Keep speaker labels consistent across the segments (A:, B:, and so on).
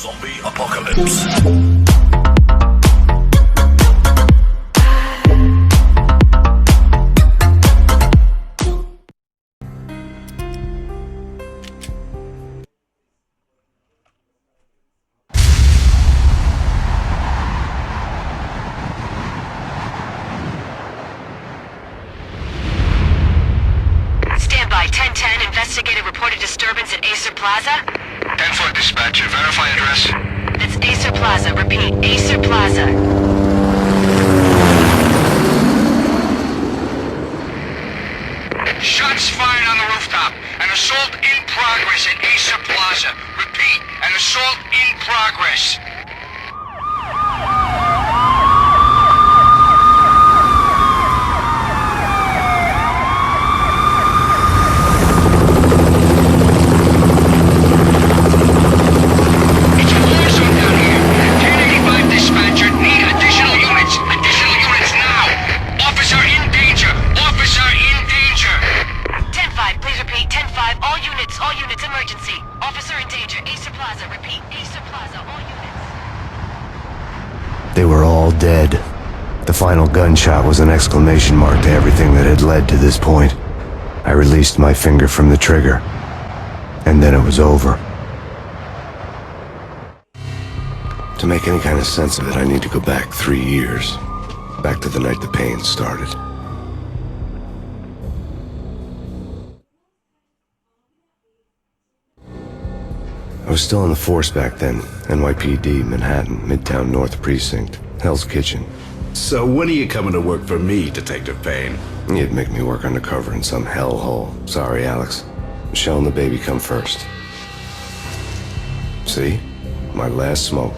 A: Zombie apocalypse.
B: Standby, 1010, investigated reported disturbance at Acer Plaza.
C: 10-4 dispatcher, verify address.
B: It's Acer Plaza, repeat, Acer Plaza.
C: Shots fired on the rooftop. An assault in progress at Acer Plaza. Repeat, an assault in progress. It's a war zone down here. 1085 dispatcher, need additional units. Additional units now. Officer in danger. Officer in danger.
B: 10-5, please repeat, 10-5, all units, emergency. Officer in danger, Acer Plaza, repeat, Acer Plaza, all units.
D: They were all dead. The final gunshot was an exclamation mark to everything that had led to this point. I released my finger from the trigger, and then it was over. To make any kind of sense of it, I need to go back 3 years. Back to the night the Payne started. I was still in the force back then. NYPD, Manhattan, Midtown North Precinct, Hell's Kitchen.
A: So when are you coming to work for me, Detective Payne?
D: You'd make me work undercover in some hellhole. Sorry, Alex. Michelle and the baby come first. See? My last smoke.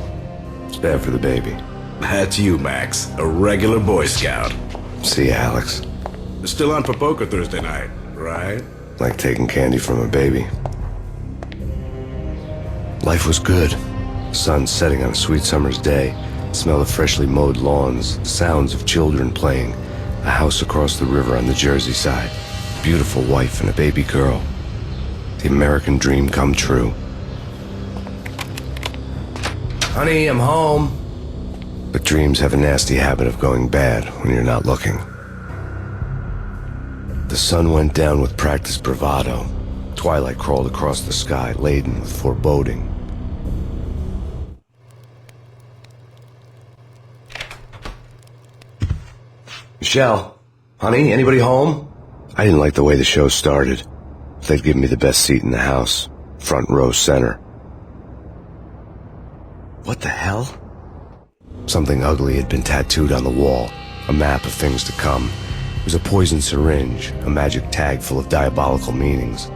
D: It's bad for the baby.
A: That's you, Max. A regular Boy Scout.
D: See, Alex.
A: Still on for poker Thursday night, right?
D: Like taking candy from a baby. Life was good. Sun setting on a sweet summer's day. Smell of freshly mowed lawns. Sounds of children playing. A house across the river on the Jersey side. Beautiful wife and a baby girl. The American dream come true. Honey, I'm home. But dreams have a nasty habit of going bad when you're not looking. The sun went down with practiced bravado. Twilight crawled across the sky, laden with foreboding. Michelle, honey, anybody home? I didn't like the way the show started. They'd given me the best seat in the house, front row center. What the hell? Something ugly had been tattooed on the wall, a map of things to come. It was a poison syringe, a magic tag full of diabolical meanings.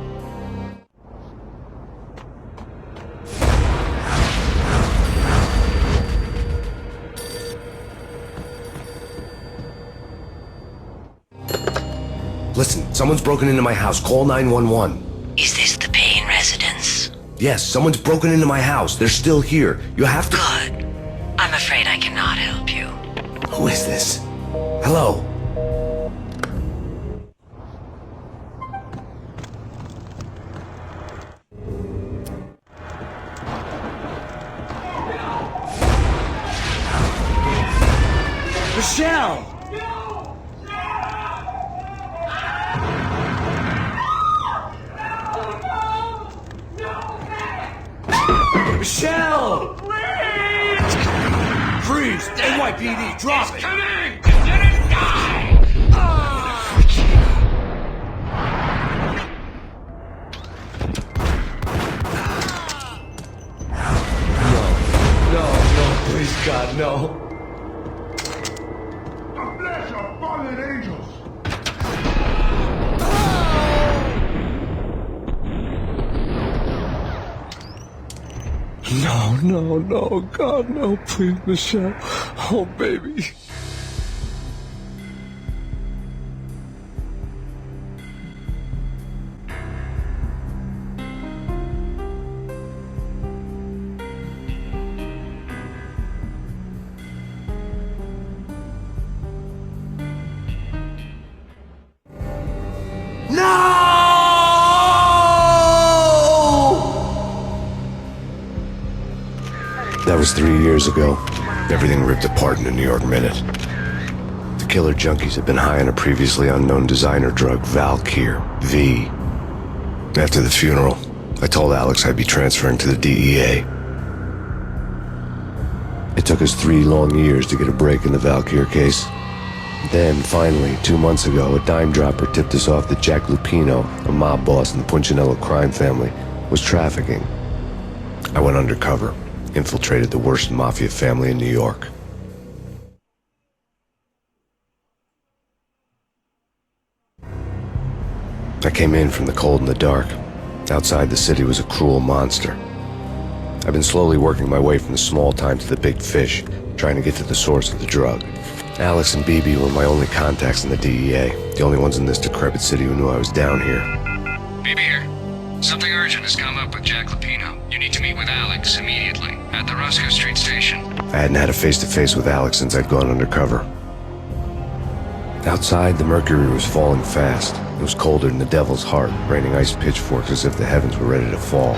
D: Listen, someone's broken into my house. Call 911.
B: Is this the Payne residence?
D: Yes, someone's broken into my house. They're still here. You have to...
B: Good. I'm afraid I cannot help you.
D: Who is this? Hello?
E: Michelle! Michelle! Please! Freeze! NYPD, drop it!
C: Coming! You didn't die!
E: No, please, God, no.
C: God bless your fallen angels!
E: No, God, no, please, Michelle. Oh, baby.
D: That was 3 years ago. Everything ripped apart in a New York minute. The killer junkies had been high on a previously unknown designer drug, Valkyr, V. After the funeral, I told Alex I'd be transferring to the DEA. It took us 3 long years to get a break in the Valkyr case. Then, finally, 2 months ago, a dime dropper tipped us off that Jack Lupino, a mob boss in the Punchinello crime family, was trafficking. I went undercover, infiltrated the worst mafia family in New York. I came in from the cold and the dark. Outside the city was a cruel monster. I've been slowly working my way from the small time to the big fish, trying to get to the source of the drug. Alex and BB were my only contacts in the DEA, the only ones in this decrepit city who knew I was down here.
C: BB here. Something urgent has come up with Jack Lupino. You need to meet with Alex immediately at the Roscoe Street station.
D: I hadn't had a face-to-face with Alex since I'd gone undercover. Outside, the mercury was falling fast. It was colder than the devil's heart, raining ice pitchforks as if the heavens were ready to fall.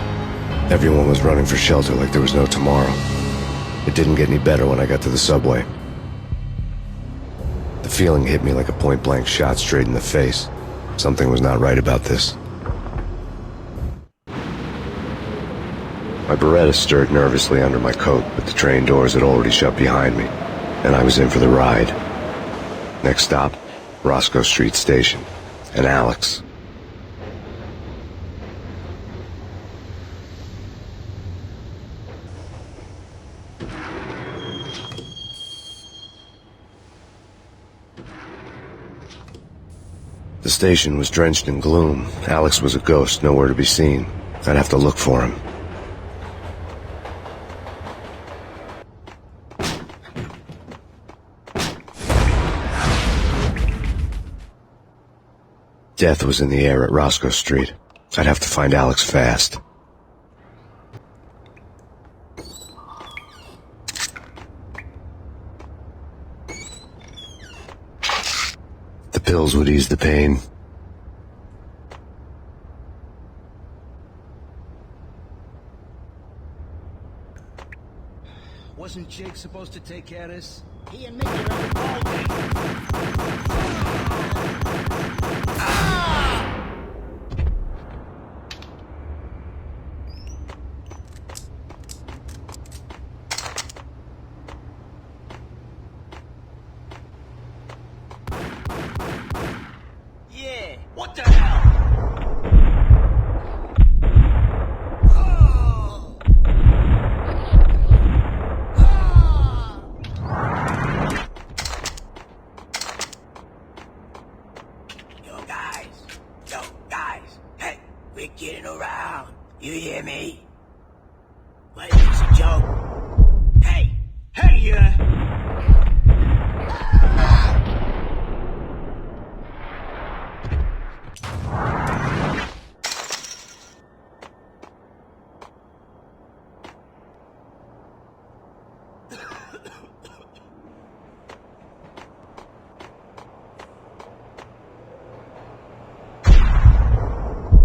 D: Everyone was running for shelter like there was no tomorrow. It didn't get any better when I got to the subway. The feeling hit me like a point-blank shot straight in the face. Something was not right about this. My Beretta stirred nervously under my coat, but the train doors had already shut behind me, and I was in for the ride. Next stop, Roscoe Street Station, and Alex. The station was drenched in gloom. Alex was a ghost, nowhere to be seen. I'd have to look for him. Death was in the air at Roscoe Street. I'd have to find Alex fast. The pills would ease the pain.
F: Wasn't Jake supposed to take care of this? He and Nick are up all day. Yeah, what the hell? We're getting around. You hear me? What is this, a joke? Hey! Hey, you!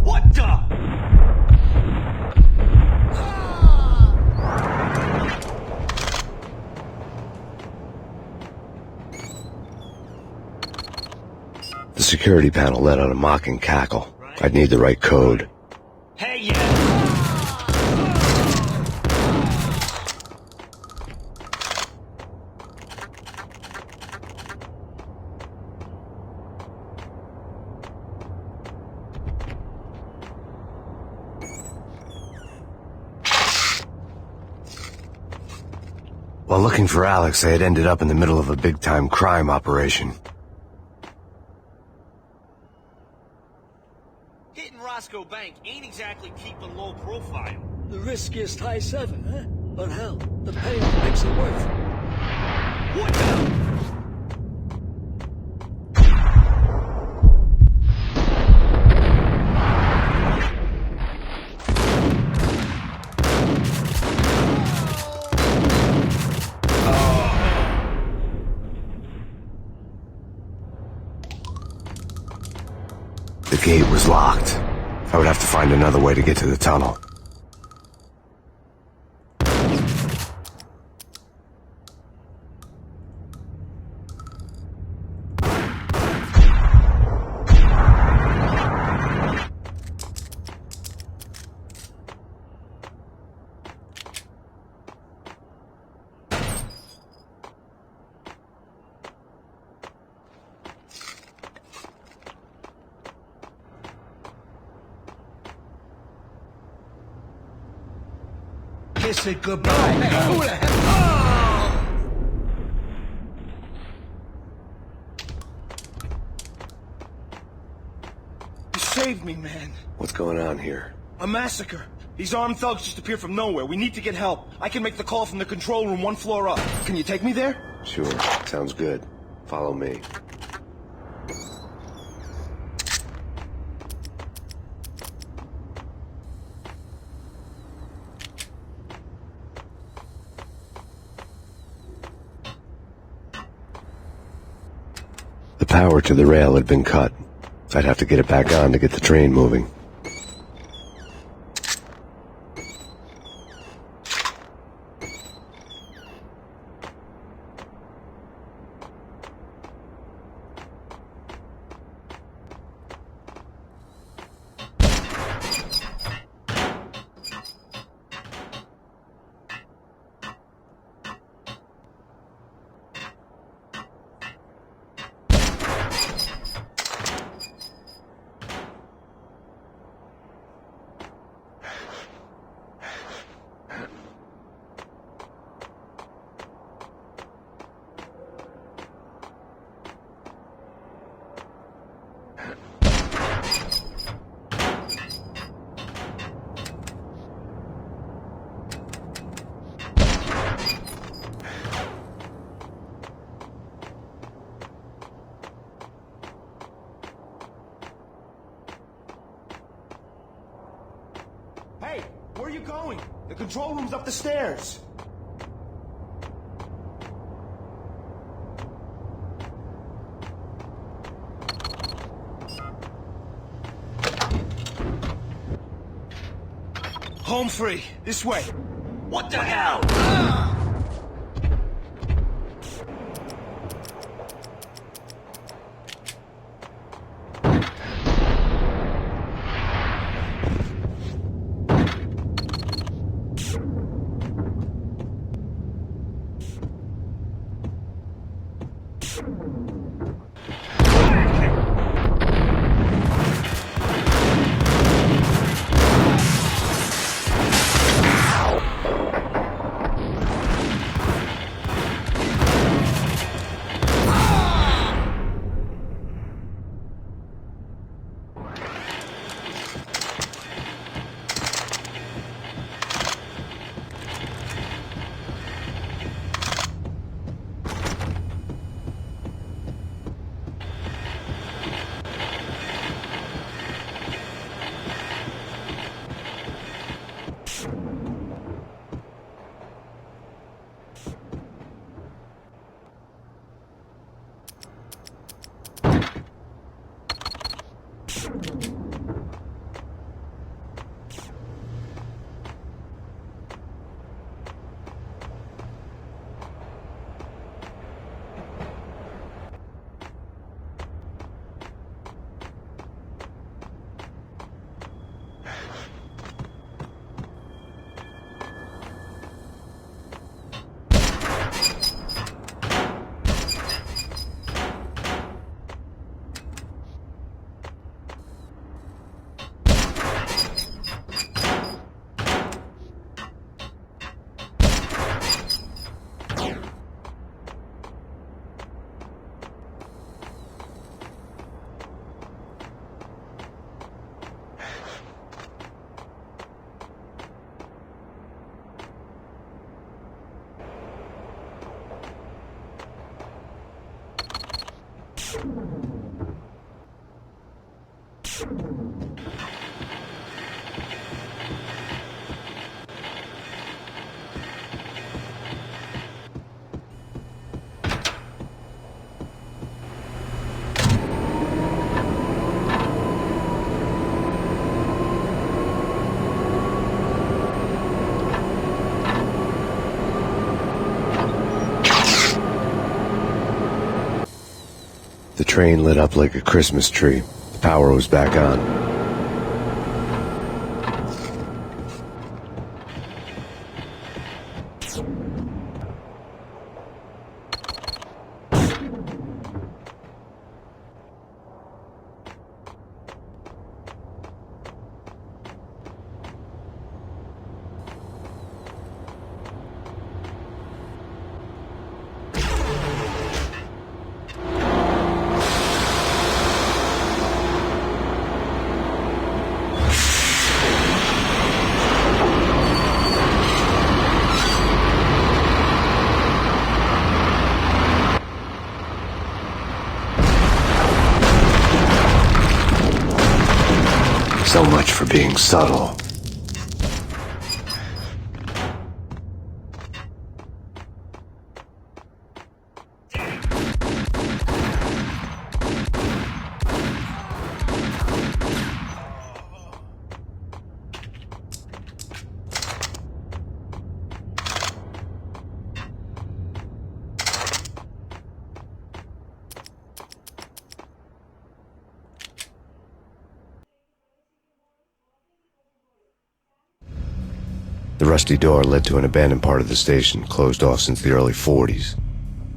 F: What the?
D: The security panel let out a mocking cackle. I'd need the right code.
F: Hey, yeah!
D: While looking for Alex, I had ended up in the middle of a big-time crime operation.
F: Hitting Roscoe Bank ain't exactly keeping low profile.
E: The riskiest high 7, huh? But hell, the payoff makes it worth it.
F: What the?
D: The gate was locked. I would have to find another way to get to the tunnel.
F: kiss it goodbye. Hey, who the hell? You saved me, man.
D: What's going on here?
F: A massacre. These armed thugs just appeared from nowhere. We need to get help. I can make the call from the control room 1 floor up. Can you take me there?
D: Sure, sounds good. Follow me. The power to the rail had been cut. I'd have to get it back on to get the train moving.
F: Hey, where are you going? The control room's up the stairs. Home free. This way. What the hell? The train lit up like a Christmas tree. The power was back on.
D: So much for being subtle. The rusty door led to an abandoned part of the station, closed off since the early 40s.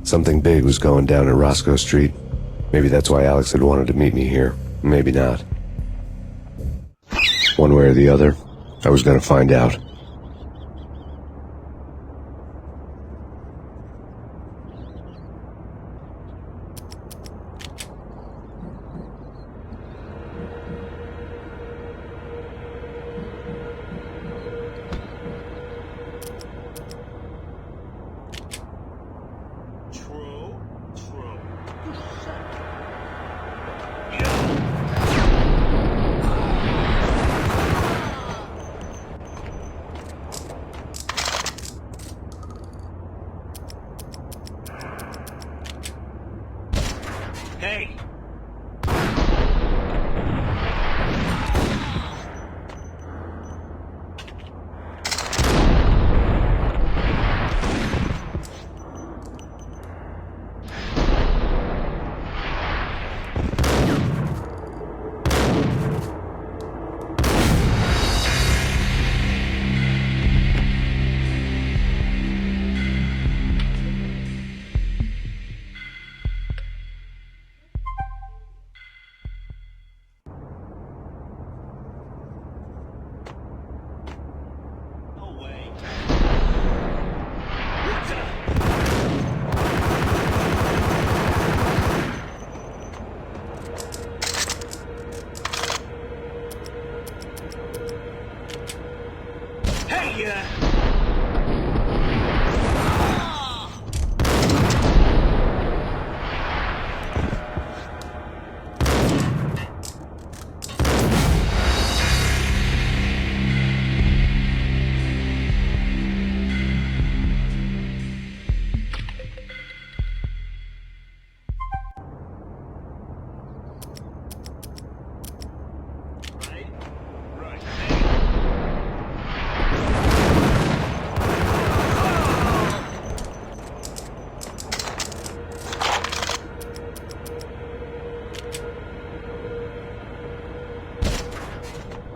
D: Something big was going down at Roscoe Street. Maybe that's why Alex had wanted to meet me here. Maybe not. One way or the other, I was gonna find out.
F: Hey!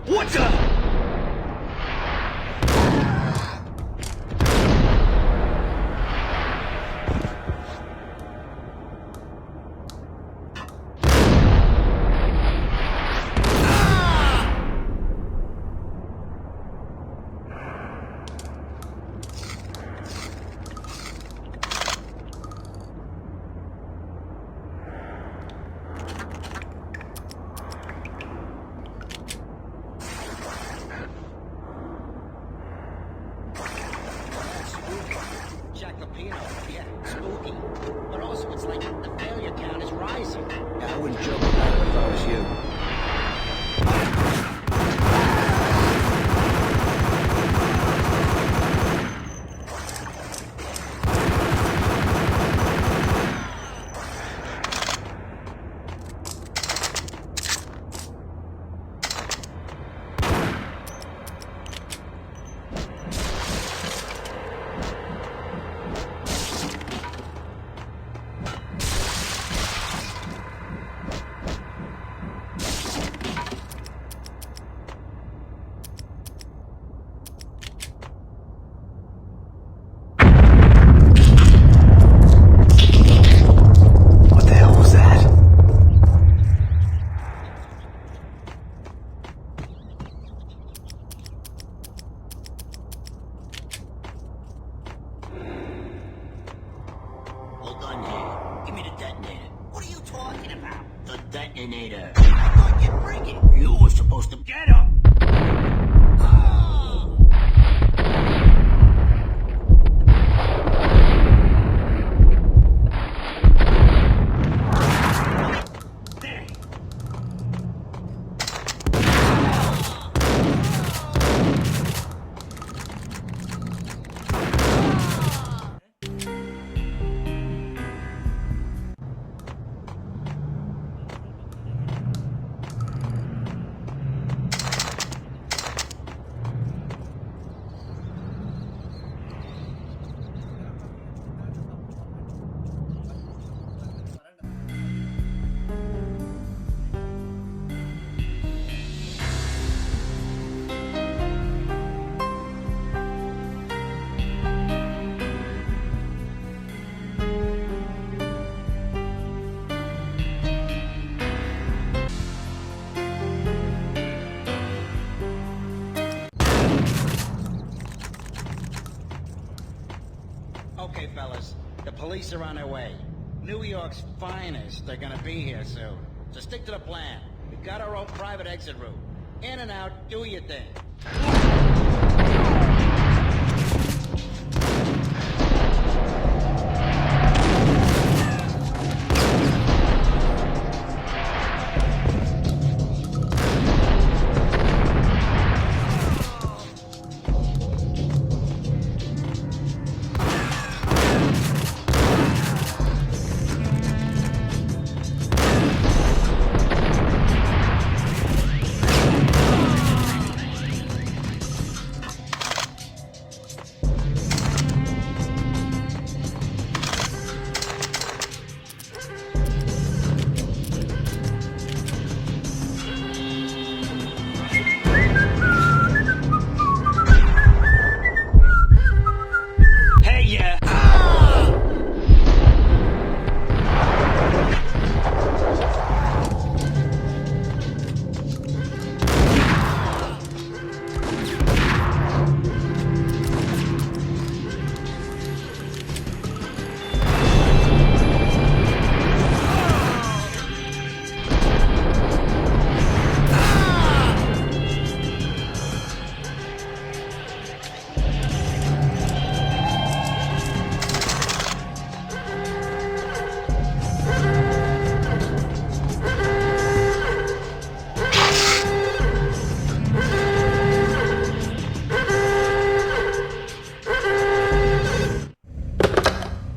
F: What the? Yeah, spooky. But also it's like the failure count is rising. Yeah, I wouldn't joke about it if I was you. Detonator. I thought you'd bring it. You were supposed to get him. There.
G: Okay, fellas. The police are on their way. New York's finest are gonna be here soon. So stick to the plan. We've got our own private exit route. In and out, do your thing.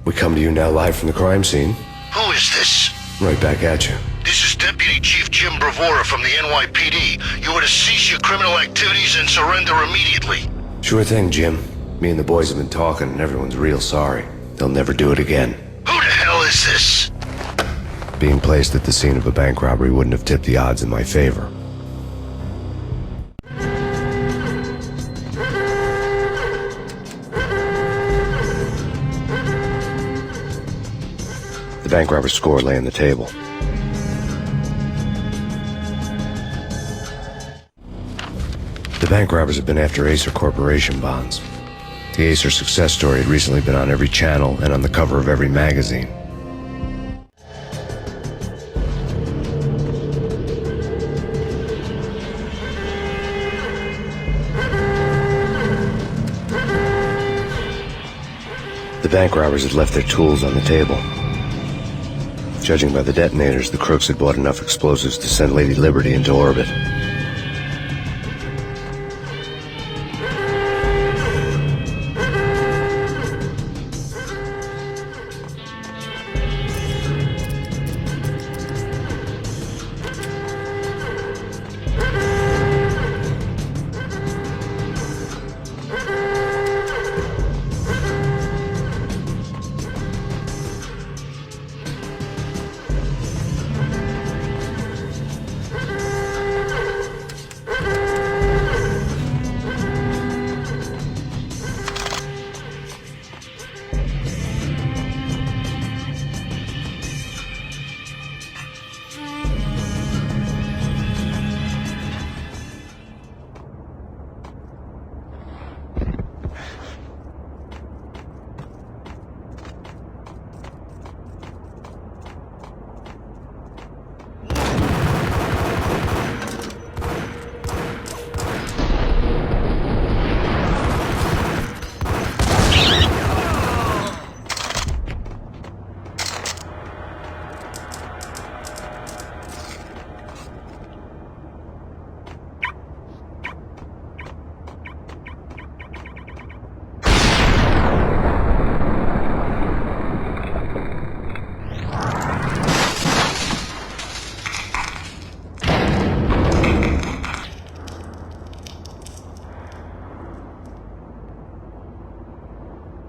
D: We come to you now live from the crime scene.
H: Who is this?
D: Right back at you.
H: This is Deputy Chief Jim Bravura from the NYPD. You are to cease your criminal activities and surrender immediately.
D: Sure thing, Jim. Me and the boys have been talking, and everyone's real sorry. They'll never do it again.
H: Who the hell is this?
D: Being placed at the scene of a bank robbery wouldn't have tipped the odds in my favor. The bank robber's score lay on the table. The bank robbers have been after Acer Corporation bonds. The Acer success story had recently been on every channel and on the cover of every magazine. The bank robbers had left their tools on the table. Judging by the detonators, the crooks had bought enough explosives to send Lady Liberty into orbit.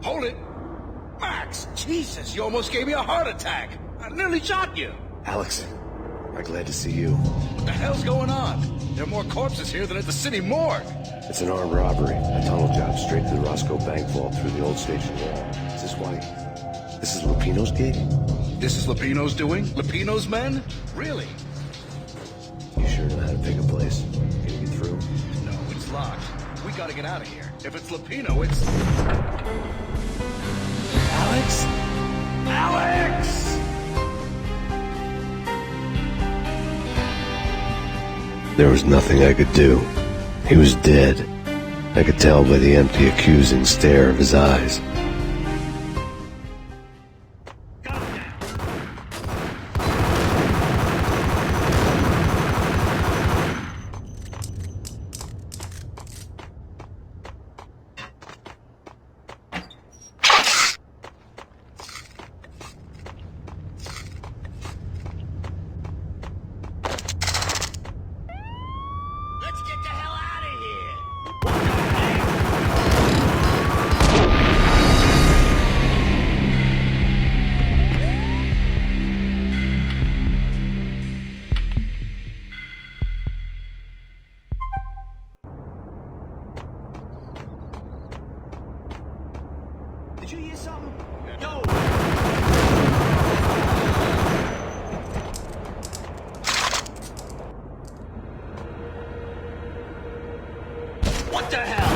E: Hold it! Max! Jesus, you almost gave me a heart attack! I nearly shot you!
D: Alex, I'm glad to see you.
E: What the hell's going on? There are more corpses here than at the city morgue!
D: It's an armed robbery. A tunnel job straight to the Roscoe Bank vault through the old station wall. Is this why? This is Lupino's gig?
E: This is Lupino's doing? Lupino's men? Really?
D: You sure know how to pick a place? Can you get through?
E: No, it's locked. We gotta get out of here. If it's Lupino, it's...
F: Alex?
D: There was nothing I could do. He was dead. I could tell by the empty, accusing stare of his eyes.
F: Let's get the hell out of here! Did you hear something? Yo! What the hell?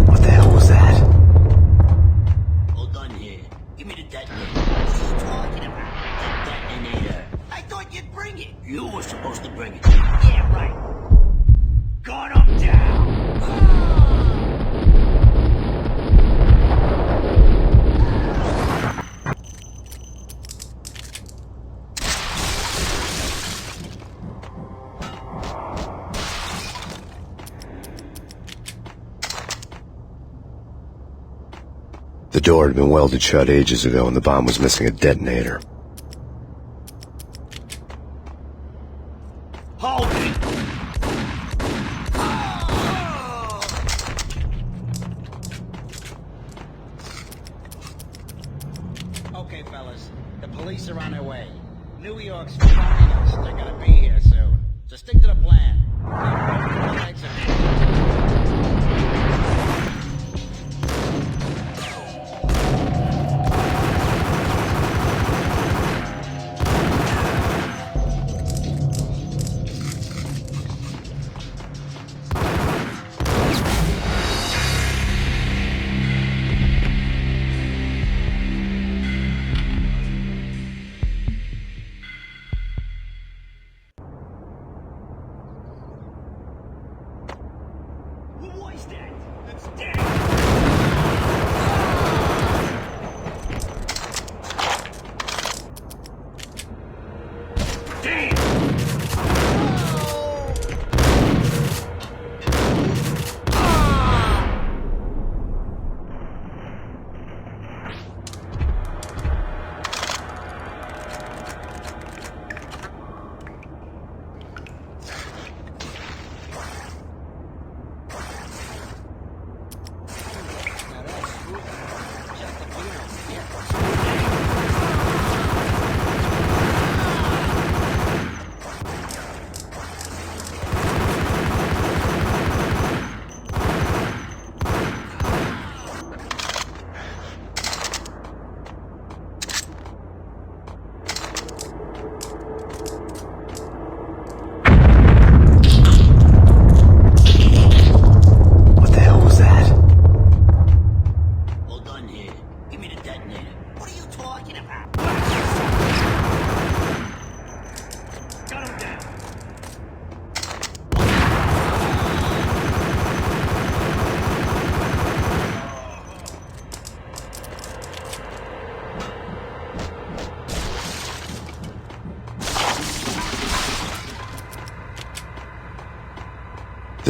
F: What the hell was that? Hold on here. Give me the detonator. What are you talking about? The detonator. I thought you'd bring it. You were supposed to bring it. Yeah, right. Gun him down.
D: The door had been welded shut ages ago, and the bomb was missing a detonator.
F: Hold me.
G: Okay, fellas. The police are on their way. New York's finest. They're gonna be here soon. So stick to the plan. Exit.
F: Who was that? That's dead. Damn!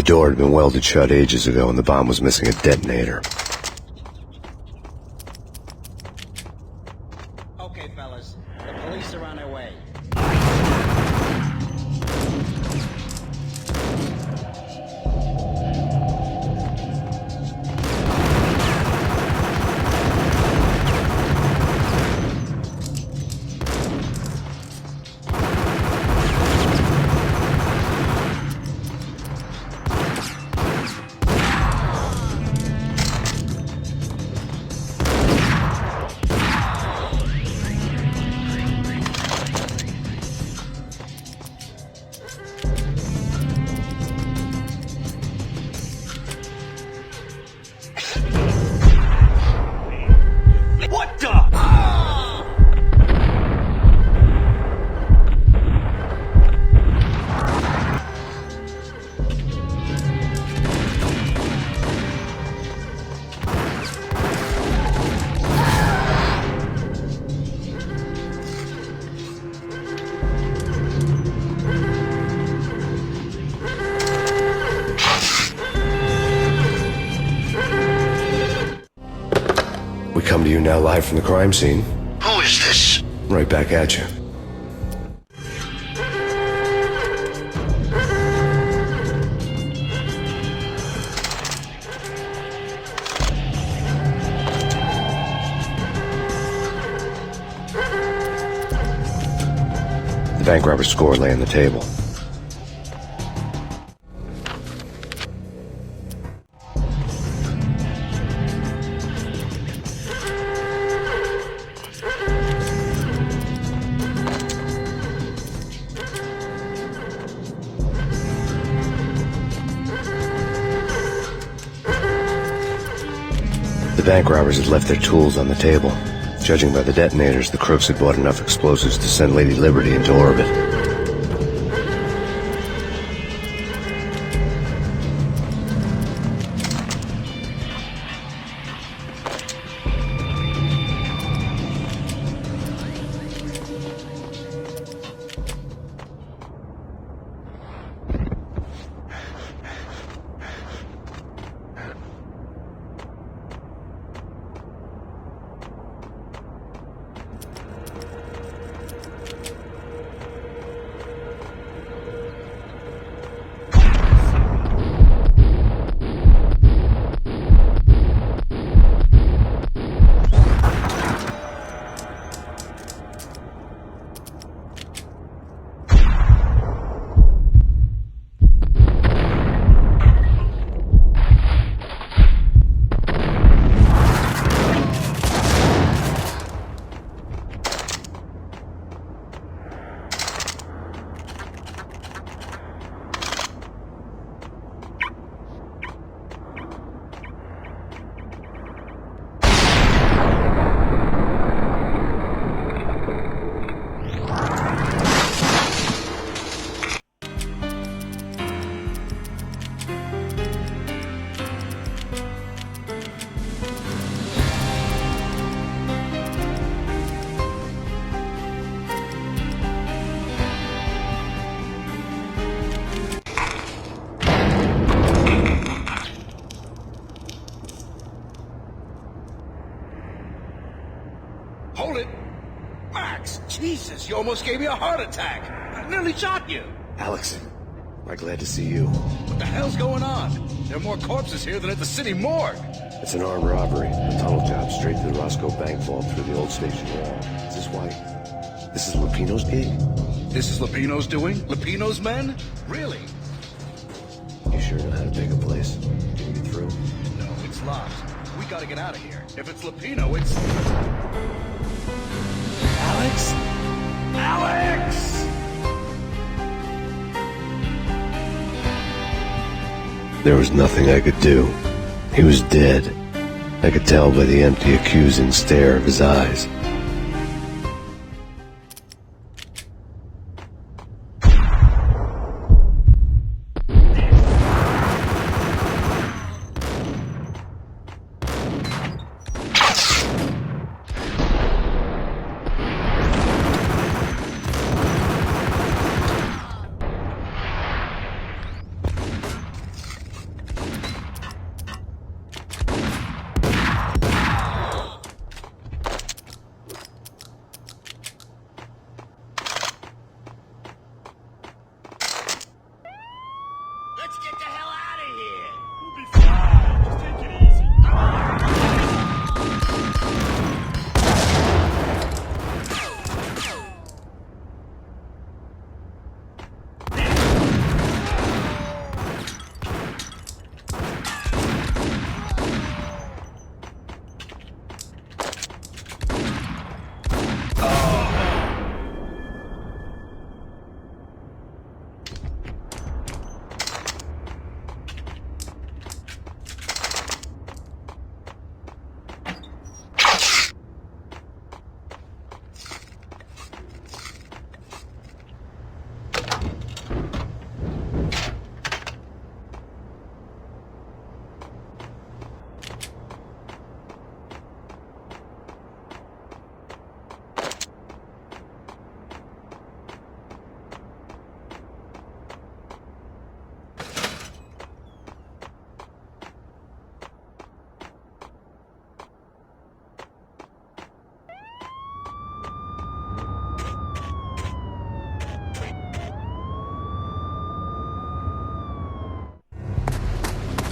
D: door had been welded shut ages ago and the bomb was missing a detonator.
G: Okay, fellas. The police are on their way.
E: What the?
D: We come to you now live from the crime scene.
H: Who is this?
D: Right back at you. The bank robber's score lay on the table. The bank robbers had left their tools on the table. Judging by the detonators, the crooks had bought enough explosives to send Lady Liberty into orbit.
E: Hold it! Max, Jesus, you almost gave me a heart attack! I nearly shot you!
D: Alex, I'm glad to see you.
E: What the hell's going on? There are more corpses here than at the city morgue!
D: It's an armed robbery. A tunnel job straight to the Roscoe Bank vault through the old station wall. Is this why? This is Lupino's gig?
E: This is Lupino's doing? Lupino's men? Really?
D: You sure know how to take a place? Can you get through?
E: No, it's locked. We gotta get out of here. If it's Lupino, it's... Alex? Alex!
D: There was nothing I could do. He was dead. I could tell by the empty, accusing stare of his eyes.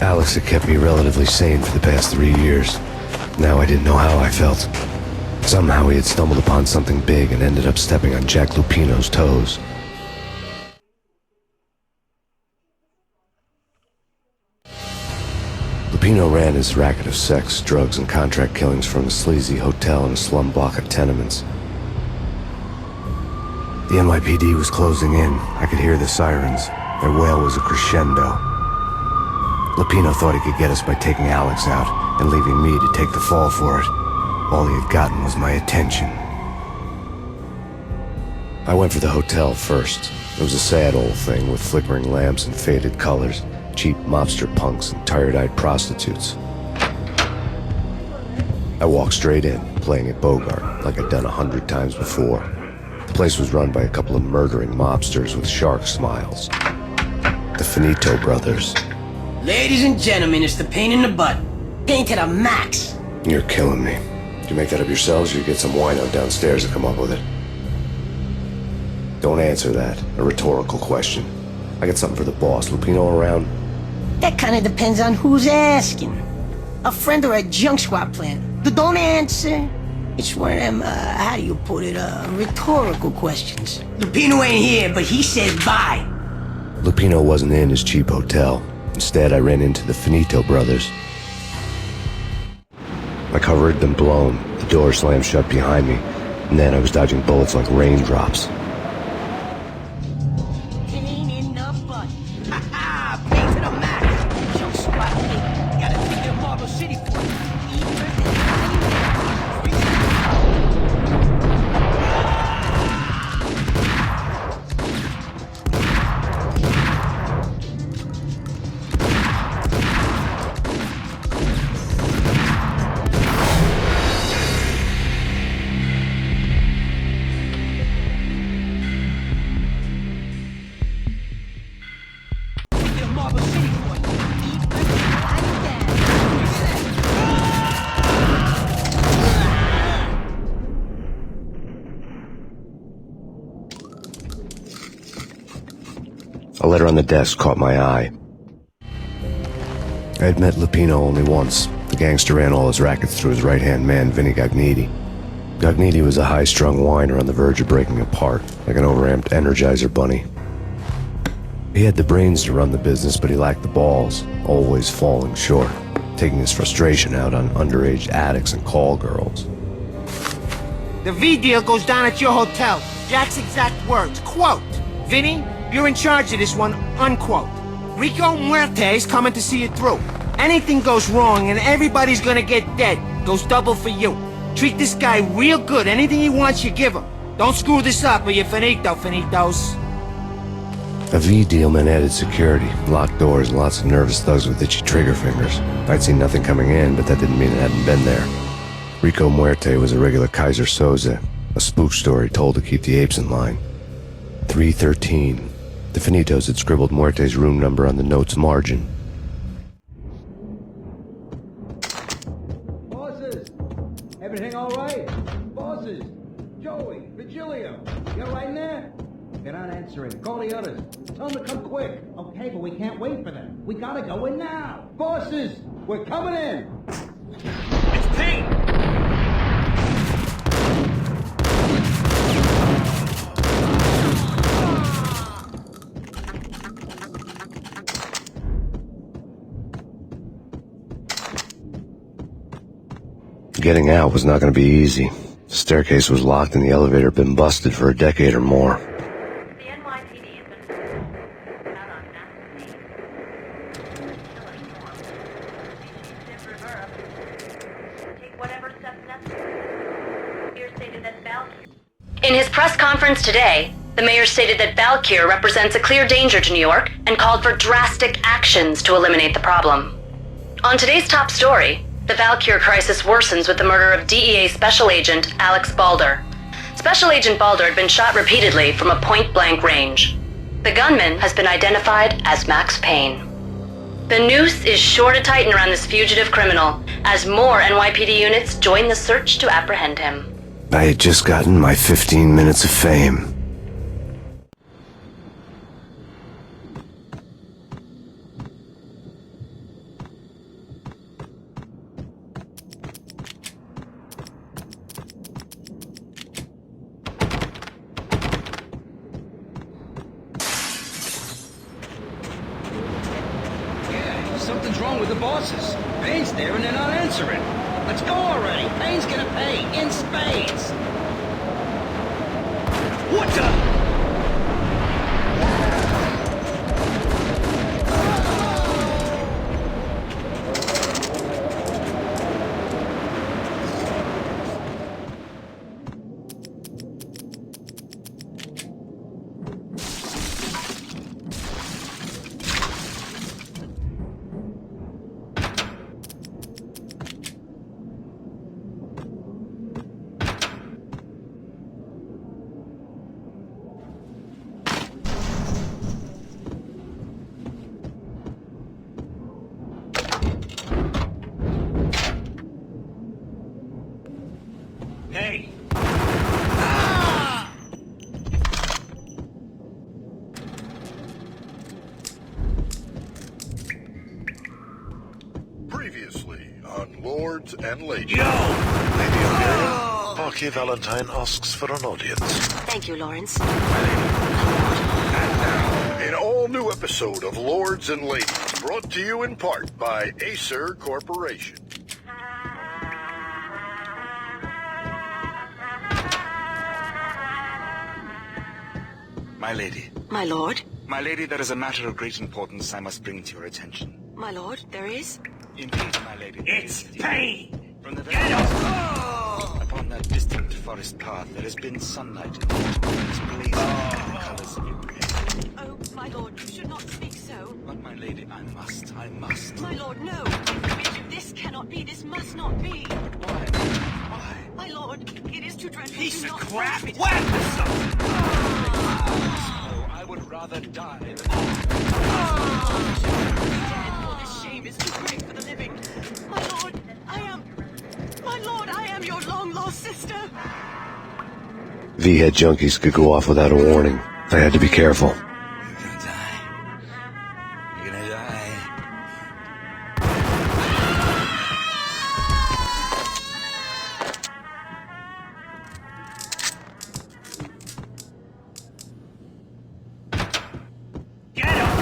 D: Alex had kept me relatively sane for the past 3 years. Now I didn't know how I felt. Somehow he had stumbled upon something big and ended up stepping on Jack Lupino's toes. Lupino ran his racket of sex, drugs, and contract killings from a sleazy hotel in a slum block of tenements. The NYPD was closing in. I could hear the sirens. Their wail was a crescendo. Lupino thought he could get us by taking Alex out and leaving me to take the fall for it. All he had gotten was my attention. I went for the hotel first. It was a sad old thing with flickering lamps and faded colors, cheap mobster punks and tired-eyed prostitutes. I walked straight in, playing at Bogart, like I'd done 100 times before. The place was run by a couple of murdering mobsters with shark smiles. The Finito brothers.
F: Ladies and gentlemen, it's the Payne in the butt. Payne to the max.
D: You're killing me. Did you make that up yourselves, or you get some wino downstairs to come up with it? Don't answer that. A rhetorical question. I got something for the boss. Lupino around?
F: That kind of depends on who's asking. A friend or a junk squad plan. Don't answer. It's one of them, how do you put it, rhetorical questions. Lupino ain't here, but he said bye.
D: Lupino wasn't in his cheap hotel. Instead, I ran into the Finito brothers. My cover had been blown. The door slammed shut behind me, and then I was dodging bullets like raindrops.
F: Payne in the butt. Ha ha! Payne to the max. Junk squad kid. You gotta think of Marble City for it.
D: A letter on the desk caught my eye. I had met Lupino only once. The gangster ran all his rackets through his right-hand man, Vinny Gognitti. Gognitti was a high-strung whiner on the verge of breaking apart, like an overamped Energizer bunny. He had the brains to run the business, but he lacked the balls, always falling short, taking his frustration out on underage addicts and call girls.
I: The V deal goes down at your hotel. Jack's exact words, quote, "Vinny, you're in charge of this one," unquote. Rico Muerte's coming to see it through. Anything goes wrong and everybody's gonna get dead. Goes double for you. Treat this guy real good. Anything he wants, you give him. Don't screw this up or you're finito, finitos.
D: A V deal meant added security, locked doors, and lots of nervous thugs with itchy trigger fingers. I'd seen nothing coming in, but that didn't mean it hadn't been there. Rico Muerte was a regular Kaiser Soze, a spook story told to keep the apes in line. 313. The Finitos had scribbled Muerte's room number on the note's margin.
E: Bosses! Everything all right? Bosses! Joey! Virgilio! You all right in there? They're not answering. Call the others. Tell them to come quick. Okay, but we can't wait for them. We gotta go in now. Bosses! We're coming in!
C: It's Payne!
D: Getting out was not going to be easy. The staircase was locked and the elevator had been busted for a decade or more.
B: The NYPD has been out on massive take whatever steps necessary. Mayor stated that In his press conference today, the mayor stated that Valkyr represents a clear danger to New York and called for drastic actions to eliminate the problem. On today's top story, the Valkyr crisis worsens with the murder of DEA Special Agent Alex Balder. Special Agent Balder had been shot repeatedly from a point-blank range. The gunman has been identified as Max Payne. The noose is sure to tighten around this fugitive criminal as more NYPD units join the search to apprehend him.
D: I had just gotten my 15 minutes of fame.
E: bosses. Payne's there and they're not answering. Let's go already. Payne's gonna pay in spades. What the? Hey!
H: Previously on Lords and Ladies.
E: Yo!
H: Lady Imperial, Marquis Valentine asks for an audience.
B: Thank you, Lawrence.
H: An all-new episode of Lords and Ladies, brought to you in part by Acer Corporation.
J: My lady.
B: My lord?
J: My lady, there is a matter of great importance I must bring to your attention.
B: My lord, there is?
J: Indeed, my lady. there
E: It's
J: is indeed.
E: Payne!
J: From the very
E: Get up!
J: upon that distant forest path, there has been sunlight. It's blazing the colors of your race.
B: Oh, my lord, you should not speak so.
J: But my lady, I must.
B: My lord, no. I forbid you. This cannot be. This must not be.
J: Why? Why?
B: My lord, it is too dreadful.
E: Piece
B: Do
E: of
B: not
E: crap!
B: force me to-
E: What the something?
J: Oh, I would rather die than...
B: Dead, for this shame is too great for the living. My lord, I am your long-lost sister.
D: V-head junkies could go off without a warning. I had to be careful.
J: You're gonna die. You're gonna die.
E: Get up!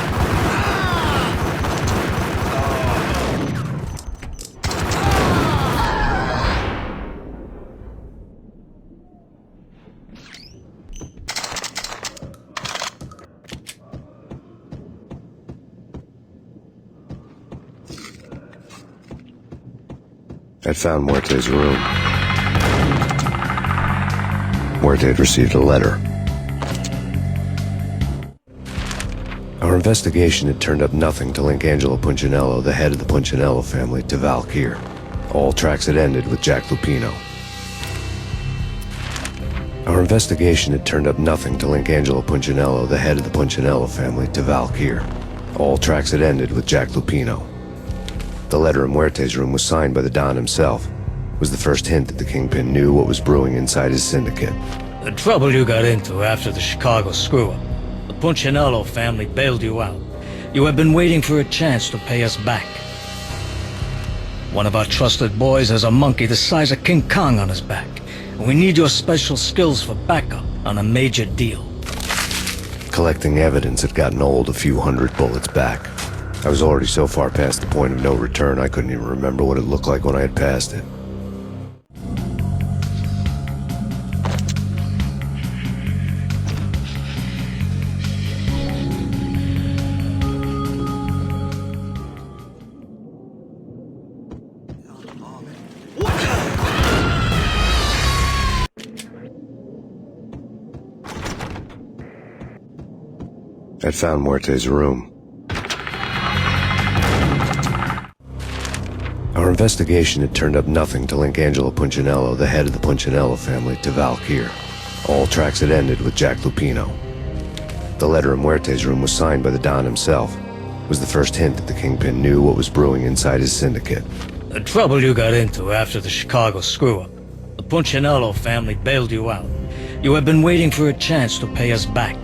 D: I'd found Muerte's room. Muerte had received a letter. Our investigation had turned up nothing to link Angelo Punchinello, the head of the Punchinello family, to Valkyr. All tracks had ended with Jack Lupino. Our investigation had turned up nothing to link Angelo Punchinello, the head of the Punchinello family, to Valkyr. All tracks had ended with Jack Lupino. The letter in Muerte's room was signed by the Don himself. It was the first hint that the Kingpin knew what was brewing inside his syndicate.
K: The trouble you got into after the Chicago screw-up. The Punchinello family bailed you out. You have been waiting for a chance to pay us back. One of our trusted boys has a monkey the size of King Kong on his back. And we need your special skills for backup on a major deal.
D: Collecting evidence had gotten old a few hundred bullets back. I was already so far past the point of no return I couldn't even remember what it looked like when I had passed it. I'd found Muerte's room. Our investigation had turned up nothing to link Angelo Punchinello, the head of the Punchinello family, to Valkyr. All tracks had ended with Jack Lupino. The letter in Muerte's room was signed by the Don himself. It was the first hint that the Kingpin knew what was brewing inside his syndicate.
K: The trouble you got into after the Chicago screw-up. The Punchinello family bailed you out. You have been waiting for a chance to pay us back.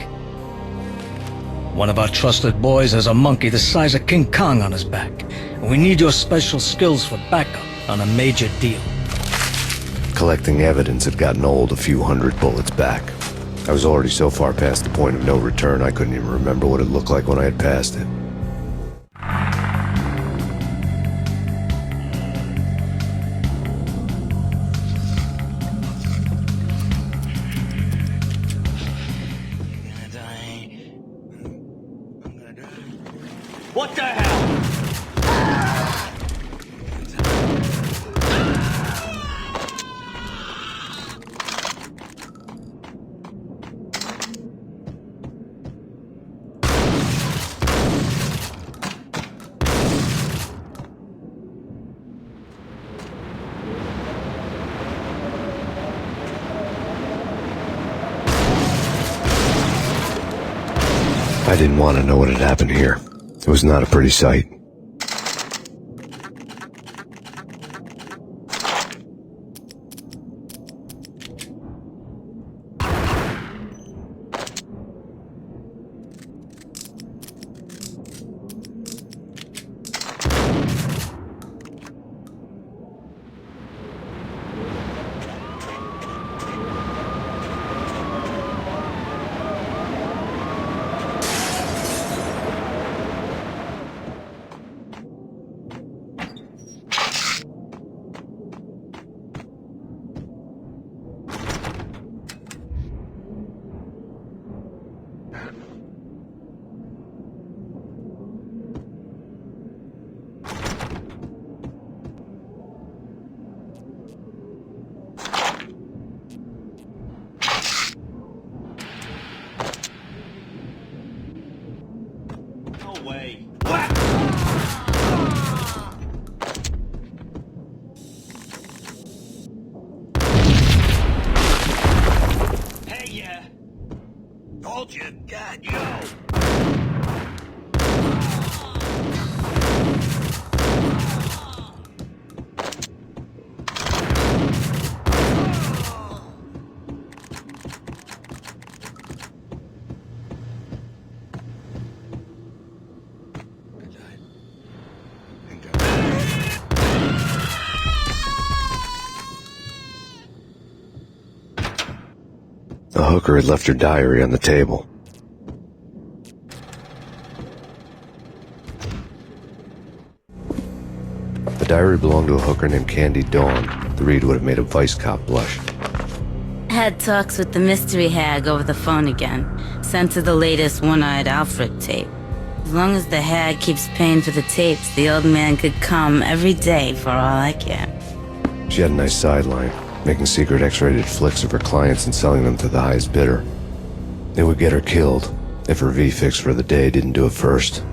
K: One of our trusted boys has a monkey the size of King Kong on his back. And we need your special skills for backup on a major deal.
D: Collecting evidence had gotten old a few hundred bullets back. I was already so far past the point of no return I couldn't even remember what it looked like when I had passed it.
G: What the hell?
D: I didn't want to know what had happened here. It was not a pretty sight.
G: No way. Hey, yeah.
F: Told you, God, yo.
D: The hooker had left her diary on the table. The diary belonged to a hooker named Candy Dawn. The read would have made a vice cop blush.
L: Had talks with the mystery hag over the phone again. Sent her the latest One-Eyed Alfred tape. As long as the hag keeps paying for the tapes, the old man could come every day for all I care.
D: She had a nice sideline, making secret X-rated flicks of her clients and selling them to the highest bidder. It would get her killed if her V-fix for the day didn't do it first.